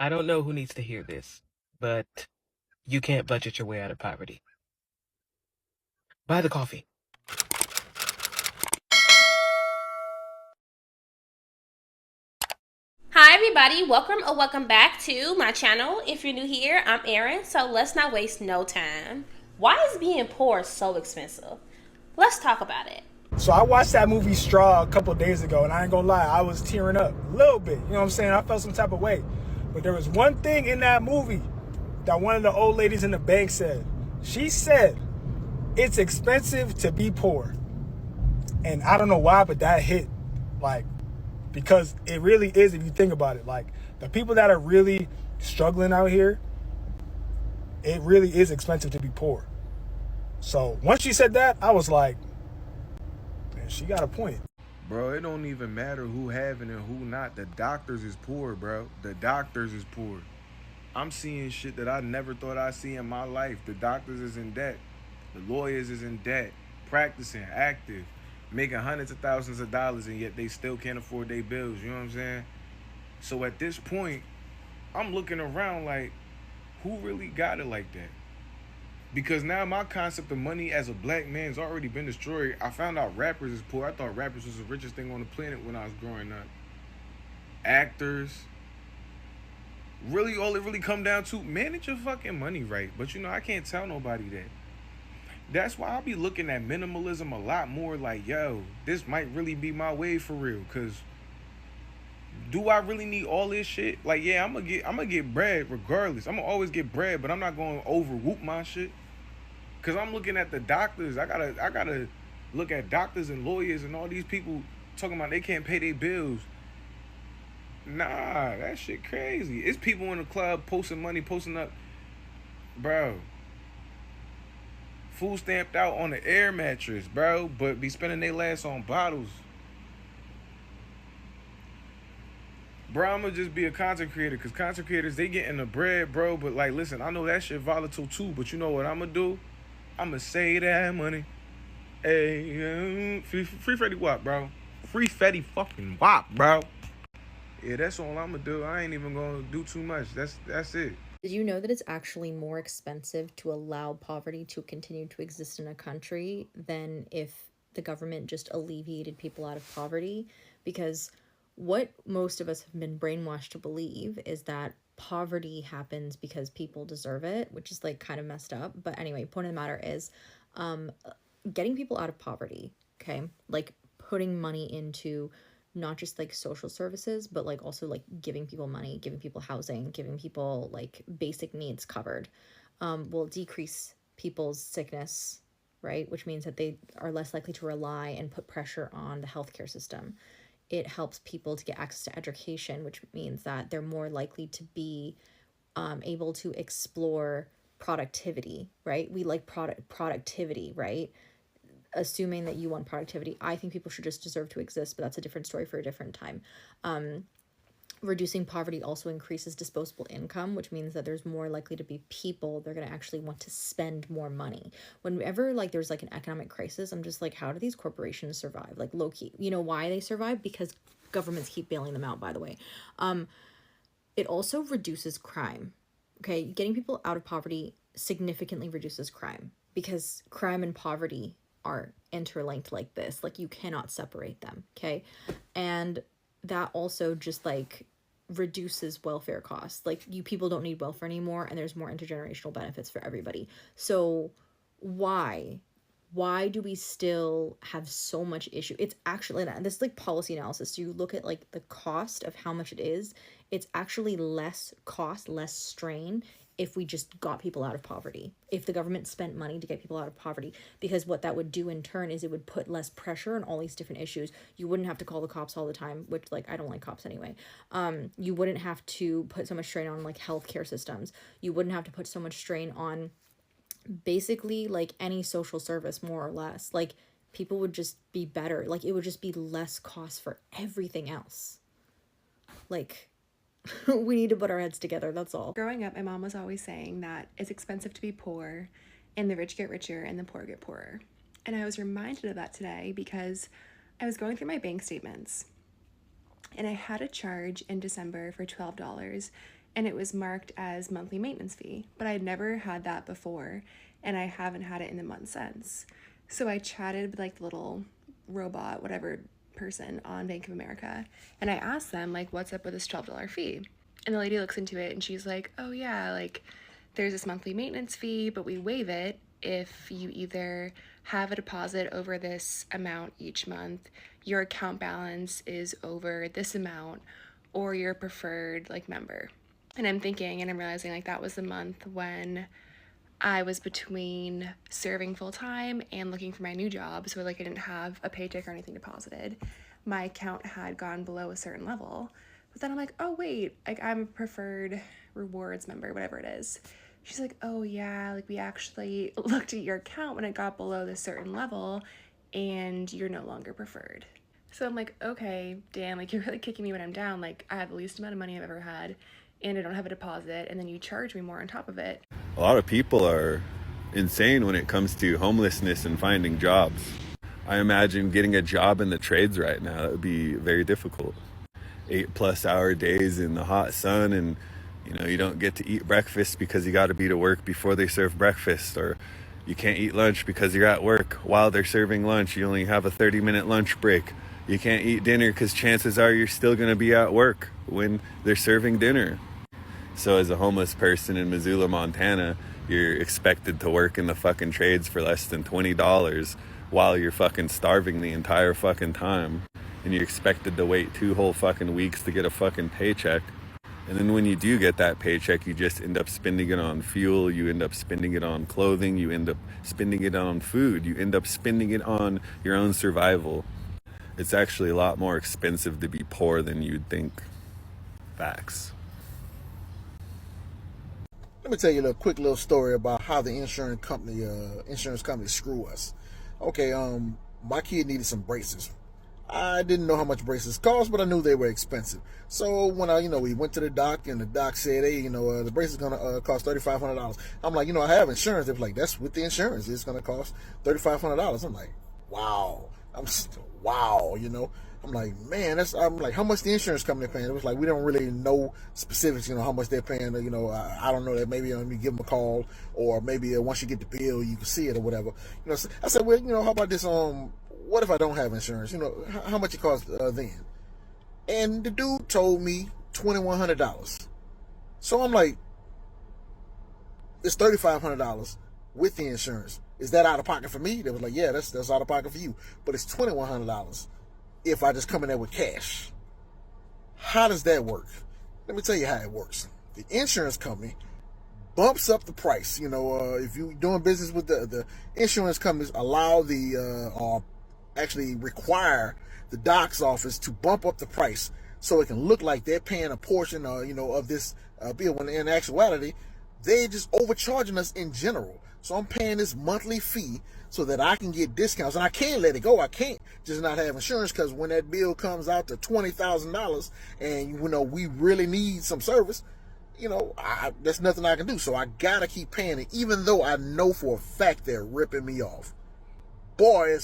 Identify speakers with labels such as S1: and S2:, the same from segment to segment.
S1: I don't know who needs to hear this, but you can't budget your way out of poverty. Buy the coffee.
S2: Hi everybody, welcome back to my channel. If you're new here, I'm Erin, so let's not waste no time. Why is being poor so expensive? Let's talk about it.
S3: So I watched that movie Straw a couple days ago, and I ain't gonna lie, I was tearing up a little bit. You know what I'm saying? I felt some type of way. But there was one thing in that movie that one of the old ladies in the bank said. She said, it's expensive to be poor. And I don't know why, but that hit. Like, because it really is, if you think about it. Like, the people that are really struggling out here, it really is expensive to be poor. So once she said that, I was like, man, she got a point.
S4: Bro, it don't even matter who having and who not. The doctors is poor, bro. The doctors is poor. I'm seeing shit that I never thought I'd see in my life. The doctors is in debt. The lawyers is in debt. Practicing, active, making hundreds of thousands of dollars, and yet they still can't afford their bills. You know what I'm saying? So at this point, I'm looking around like, who really got it like that? Because now my concept of money as a black man's already been destroyed. I found out rappers is poor. I thought rappers was the richest thing on the planet when I was growing up. Actors. Really, all it really come down to, manage your fucking money right. But you know, I can't tell nobody that. That's why I'll be looking at minimalism a lot more like, yo, this might really be my way for real. Cause do I really need all this shit? Like, yeah, I'm gonna get bread regardless. I'm gonna always get bread, but I'm not gonna over whoop my shit. Cause I'm looking at the doctors. I gotta look at doctors and lawyers and all these people talking about they can't pay their bills. Nah, that shit crazy. It's people in the club posting money, posting up, bro. Food stamped out on the air mattress, bro, but be spending their last on bottles. Bro, I'ma just be a content creator, cause content creators, they getting the bread, bro. But like, listen, I know that shit volatile too. But you know what I'ma do? I'ma save that money. Hey, free Fetty Wap, bro. Free Fetty fucking Wap, bro. Yeah, that's all I'ma do. I ain't even gonna do too much. That's it.
S5: Did you know that it's actually more expensive to allow poverty to continue to exist in a country than if the government just alleviated people out of poverty? Because what most of us have been brainwashed to believe is that poverty happens because people deserve it, which is like kind of messed up. But anyway, point of the matter is getting people out of poverty, okay? Like putting money into not just like social services, but like also like giving people money, giving people housing, giving people like basic needs covered, will decrease people's sickness, right? Which means that they are less likely to rely and put pressure on the healthcare system. It helps people to get access to education, which means that they're more likely to be able to explore productivity, right? We like productivity, right? Assuming that you want productivity. I think people should just deserve to exist, but that's a different story for a different time. Reducing poverty also increases disposable income, which means that there's more likely to be people they're going to actually want to spend more money. Whenever like there's like an economic crisis, I'm just like, how do these corporations survive? Like low key, you know why they survive? Because governments keep bailing them out, by the way. It also reduces crime. Okay, getting people out of poverty significantly reduces crime because crime and poverty are interlinked like this. Like you cannot separate them, okay? And that also just like reduces welfare costs. Like you people don't need welfare anymore and there's more intergenerational benefits for everybody. So why do we still have so much issue? It's actually, and this is like policy analysis. So you look at like the cost of how much it is, it's actually less cost, less strain if we just got people out of poverty, if the government spent money to get people out of poverty, because what that would do in turn is it would put less pressure on all these different issues. You wouldn't have to call the cops all the time, which like I don't like cops anyway. You wouldn't have to put so much strain on like healthcare systems. You wouldn't have to put so much strain on basically like any social service, more or less. Like people would just be better. Like it would just be less cost for everything else. Like we need to put our heads together, that's all.
S6: Growing up, my mom was always saying that it's expensive to be poor and the rich get richer and the poor get poorer. And I was reminded of that today because I was going through my bank statements and I had a charge in December for $12 and it was marked as monthly maintenance fee, but I'd never had that before, and I haven't had it in the month since. So I chatted with like the little robot, whatever person on Bank of America, and I asked them like, what's up with this $12 fee? And the lady looks into it and she's like, oh yeah, like there's this monthly maintenance fee, but we waive it if you either have a deposit over this amount each month, your account balance is over this amount, or you're a preferred like member. And I'm thinking, and I'm realizing like that was the month when I was between serving full time and looking for my new job. So like I didn't have a paycheck or anything deposited. My account had gone below a certain level. But then I'm like, oh wait, like I'm a preferred rewards member, whatever it is. She's like, oh yeah, like we actually looked at your account when it got below this certain level and you're no longer preferred. So I'm like, okay, damn, like you're really kicking me when I'm down. Like I have the least amount of money I've ever had and I don't have a deposit, and then you charge me more on top of it.
S7: A lot of people are insane when it comes to homelessness and finding jobs. I imagine getting a job in the trades right now, that would be very difficult. 8+ hour days in the hot sun, and you don't get to eat breakfast because you got to be to work before they serve breakfast, or you can't eat lunch because you're at work while they're serving lunch. You only have a 30-minute lunch break. You can't eat dinner because chances are you're still going to be at work when they're serving dinner. So as a homeless person in Missoula, Montana, you're expected to work in the fucking trades for less than $20 while you're fucking starving the entire fucking time. And you're expected to wait 2 whole fucking weeks to get a fucking paycheck. And then when you do get that paycheck, you just end up spending it on fuel, you end up spending it on clothing, you end up spending it on food, you end up spending it on your own survival. It's actually a lot more expensive to be poor than you'd think. Facts.
S8: Let me tell you a quick little story about how the insurance company screw us. Okay, my kid needed some braces. I didn't know how much braces cost, but I knew they were expensive. So when we went to the doc, and the doc said, hey, the brace is gonna cost $3,500. I'm like, I have insurance. They were like, that's with the insurance. It's gonna cost $3,500. I'm like, wow. Wow. I'm like, man, I'm like, how much the insurance company paying? It was like, we don't really know specifics, how much they're paying. I don't know that. Maybe you give them a call, or maybe once you get the bill, you can see it or whatever. I said, well, how about this? What if I don't have insurance? How much it costs then? And the dude told me $2,100. So I'm like, it's $3,500 with the insurance. Is that out of pocket for me? They was like, yeah, that's out of pocket for you. But it's $2,100 if I just come in there with cash. How does that work? Let me tell you how it works. The insurance company bumps up the price. If you're doing business with the insurance companies, allow or actually require the doc's office to bump up the price so it can look like they're paying a portion of this bill, when in actuality they just overcharging us in general. So I'm paying this monthly fee so that I can get discounts, and I can't let it go. I can't just not have insurance, because when that bill comes out to $20,000 and we really need some service, there's nothing I can do. So I gotta keep paying it, even though I know for a fact they're ripping me off. Boy,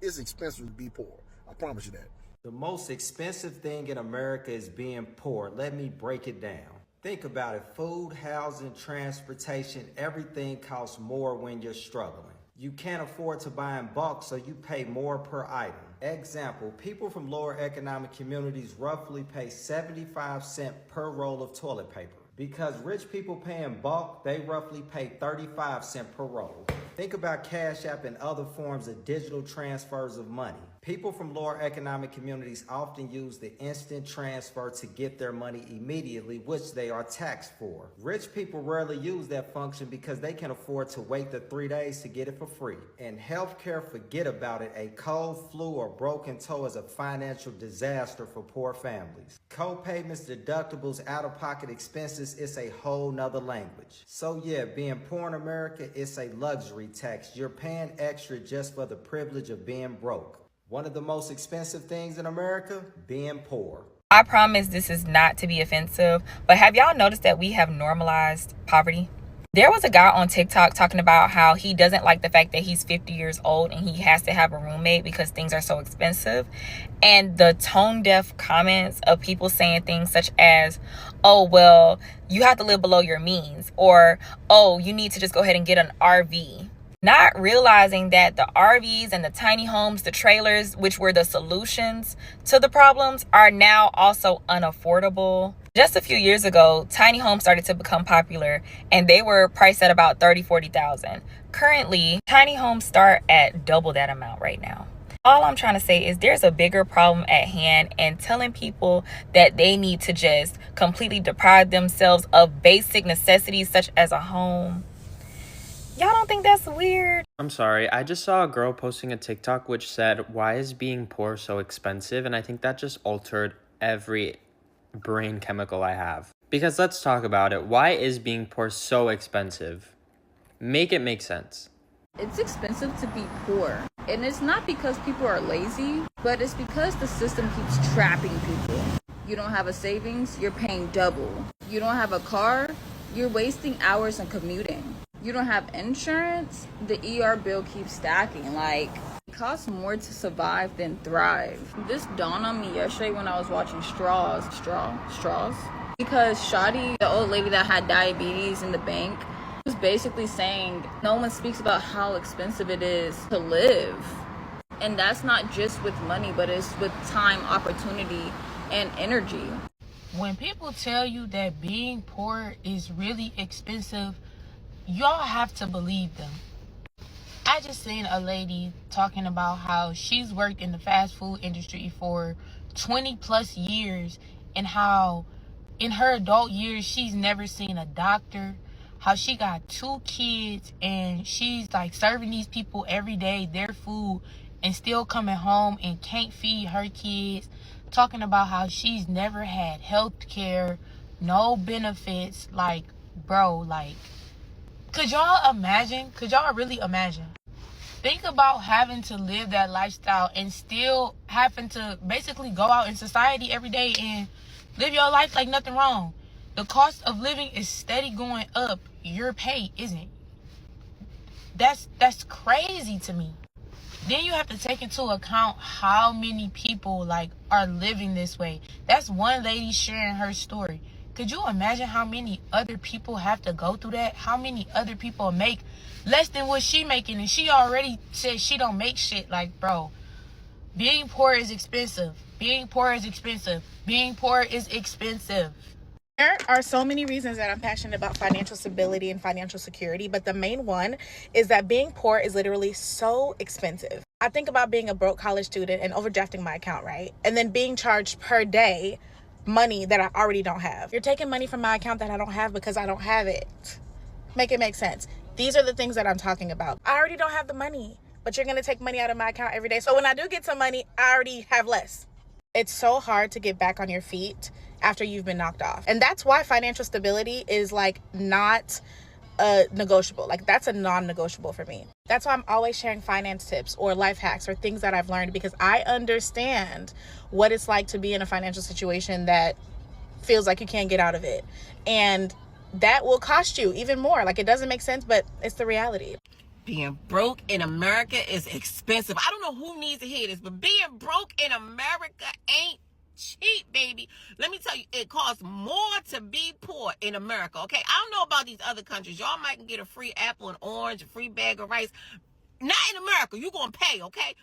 S8: it's expensive to be poor. I promise you that.
S9: The most expensive thing in America is being poor. Let me break it down. Think about it. Food, housing, transportation, everything costs more when you're struggling. You can't afford to buy in bulk, so you pay more per item. Example, people from lower economic communities roughly pay 75 cents per roll of toilet paper. Because rich people pay in bulk, they roughly pay 35 cents per roll. Think about Cash App and other forms of digital transfers of money. People from lower economic communities often use the instant transfer to get their money immediately, which they are taxed for. Rich people rarely use that function because they can afford to wait the 3 days to get it for free. In healthcare, forget about it. A cold, flu, or broken toe is a financial disaster for poor families. Co-payments, deductibles, out-of-pocket expenses, it's a whole nother language. So yeah, being poor in America, it's a luxury tax. You're paying extra just for the privilege of being broke. One of the most expensive things in America, being poor.
S10: I promise this is not to be offensive, but have y'all noticed that we have normalized poverty? There was a guy on TikTok talking about how he doesn't like the fact that he's 50 years old and he has to have a roommate because things are so expensive. And the tone deaf comments of people saying things such as, oh, well, you have to live below your means, or, oh, you need to just go ahead and get an RV. Not realizing that the RVs and the tiny homes, the trailers, which were the solutions to the problems, are now also unaffordable. Just a few years ago, tiny homes started to become popular, and they were priced at about $30,000-$40,000. Currently, tiny homes start at double that amount right now. All I'm trying to say is there's a bigger problem at hand, and telling people that they need to just completely deprive themselves of basic necessities such as a home. Y'all don't think that's weird?
S11: I'm sorry, I just saw a girl posting a TikTok which said, "Why is being poor so expensive?" And I think that just altered every brain chemical I have. Because let's talk about it. Why is being poor so expensive? Make it make sense.
S12: It's expensive to be poor. And it's not because people are lazy, but it's because the system keeps trapping people. You don't have a savings, you're paying double. You don't have a car, you're wasting hours on commuting. You don't have insurance, the ER bill keeps stacking. Like, it costs more to survive than thrive. This dawned on me yesterday when I was watching Straws. Because Shadi, the old lady that had diabetes in the bank, was basically saying no one speaks about how expensive it is to live. And that's not just with money, but it's with time, opportunity, and energy.
S13: When people tell you that being poor is really expensive, y'all have to believe them. I just seen a lady talking about how she's worked in the fast food industry for 20 plus years, and how in her adult years she's never seen a doctor, how she got 2 kids and she's like serving these people every day their food and still coming home and can't feed her kids, talking about how she's never had health care, no benefits. Like, bro, like, could y'all imagine? Could y'all really imagine? Think about having to live that lifestyle and still having to basically go out in society every day and live your life like nothing wrong. The cost of living is steady going up. Your pay isn't. That's crazy to me. Then you have to take into account how many people like are living this way. That's one lady sharing her story. Could you imagine how many other people have to go through that? How many other people make less than what she making, and she already said she don't make shit? Like, bro, being poor is expensive. Being poor is expensive. Being poor is expensive.
S14: There are so many reasons that I'm passionate about financial stability and financial security, but the main one is that being poor is literally so expensive. I think about being a broke college student and overdrafting my account, right? And then being charged per day money that I already don't have. You're taking money from my account that I don't have because I don't have it. Make it make sense. These are the things that I'm talking about. I already don't have the money, but you're going to take money out of my account every day. So when I do get some money, I already have less. It's so hard to get back on your feet after you've been knocked off. And that's why financial stability is like not negotiable. Like, that's a non-negotiable for me. That's why I'm always sharing finance tips or life hacks or things that I've learned, because I understand what it's like to be in a financial situation that feels like you can't get out of it. And that will cost you even more. Like, it doesn't make sense, but it's the reality.
S15: Being broke in America is expensive. I don't know who needs to hear this, but being broke in America ain't cheap, baby. Let me tell you, it costs more to be poor in America, okay? I don't know about these other countries. Y'all might get a free apple and orange, a free bag of rice. Not in America. You're going to pay, okay?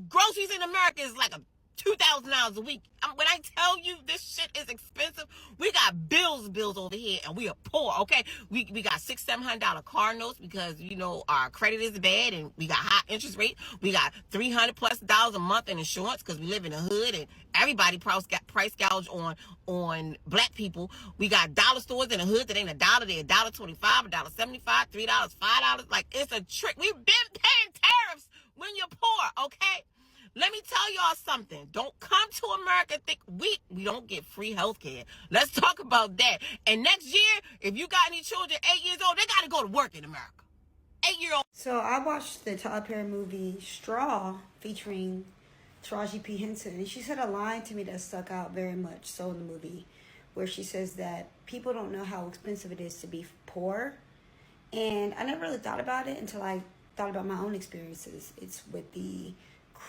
S15: Groceries in America is like $2,000 a week. When I tell you this shit is expensive, we got bills over here, and we are poor, okay? We got $600-$700 car notes because, you know, our credit is bad, and we got high interest rate. We got $300+ a month in insurance because we live in the hood, and everybody price gouge on black people. We got dollar stores in the hood that ain't a dollar. They're $1.25, $1.75, $3, $5. Like, it's a trick. We've been paying tariffs when you're poor, okay? Let me tell y'all something. Don't come to America and think we don't get free health care. Let's talk about that. And next year, if you got any children 8 years old, they got to go to work in America. 8-year-old.
S16: So I watched the Tyler Perry movie Straw featuring Taraji P. Henson, and she said a line to me that stuck out very much so in the movie, where she says that people don't know how expensive it is to be poor. And I never really thought about it until I thought about my own experiences. It's with the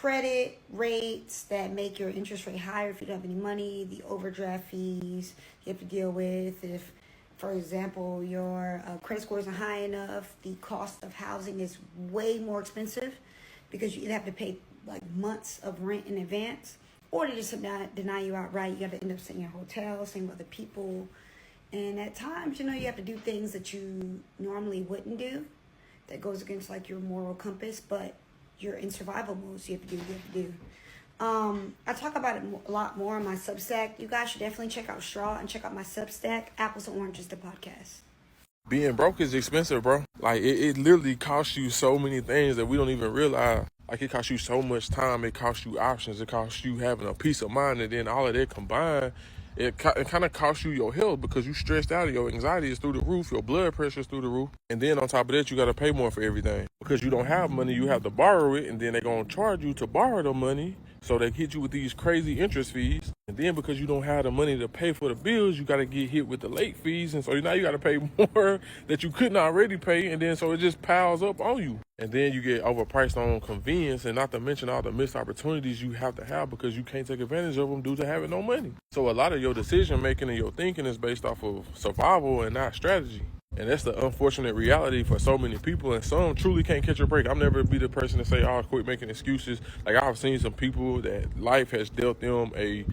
S16: credit rates that make your interest rate higher if you don't have any money, the overdraft fees you have to deal with. If, for example, your credit score isn't high enough, the cost of housing is way more expensive because you have to pay like months of rent in advance, or they just deny you outright. You got to end up staying in a hotel, staying with other people. And at times, you have to do things that you normally wouldn't do that goes against like your moral compass, but you're in survival mode, so you have to do what you have to do. I talk about it a lot more on my Substack. You guys should definitely check out Straw and check out my Substack, Apples and Oranges, the podcast.
S17: Being broke is expensive, bro. Like, it literally costs you so many things that we don't even realize. Like, it costs you so much time. It costs you options. It costs you having a peace of mind. And then all of that combined, it kind of costs you your health because you stressed out. Your anxiety is through the roof. Your blood pressure is through the roof. And then on top of that, you got to pay more for everything. Because you don't have money, you have to borrow it. And then they're going to charge you to borrow the money. So they hit you with these crazy interest fees. And then because you don't have the money to pay for the bills, you got to get hit with the late fees. And so now you got to pay more that you couldn't already pay. And then so it just piles up on you. And then you get overpriced on convenience, and not to mention all the missed opportunities you have to have because you can't take advantage of them due to having no money. So a lot of your decision making and your thinking is based off of survival and not strategy. And that's the unfortunate reality for so many people, and some truly can't catch a break. I'm never be the person to say, oh, quit making excuses. Like, I've seen some people that life has dealt them a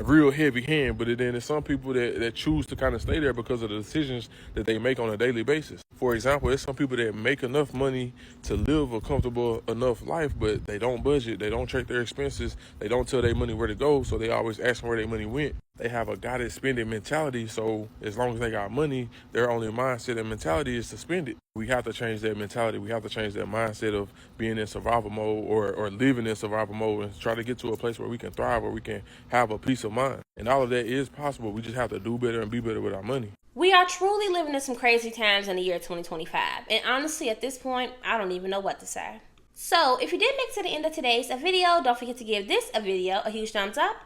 S17: real heavy hand, but then there's some people that choose to kind of stay there because of the decisions that they make on a daily basis. For example, there's some people that make enough money to live a comfortable enough life, but they don't budget, they don't check their expenses, they don't tell their money where to go, so they always ask where their money went. They have a gotta spend it mentality, so as long as they got money, their only mindset and mentality is to spend it. We have to change that mentality. We have to change that mindset of being in survival mode or living in survival mode and try to get to a place where we can thrive, where we can have a peace of mind. And all of that is possible. We just have to do better and be better with our money.
S2: We are truly living in some crazy times in the year 2025. And honestly, at this point, I don't even know what to say. So if you did make it to the end of today's video, don't forget to give this video a huge thumbs up.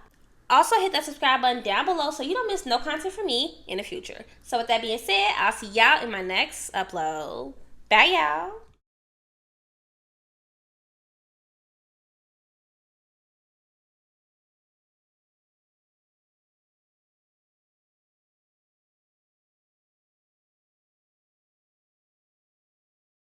S2: Also, hit that subscribe button down below so you don't miss no content from me in the future. So with that being said, I'll see y'all in my next upload. Bye, y'all.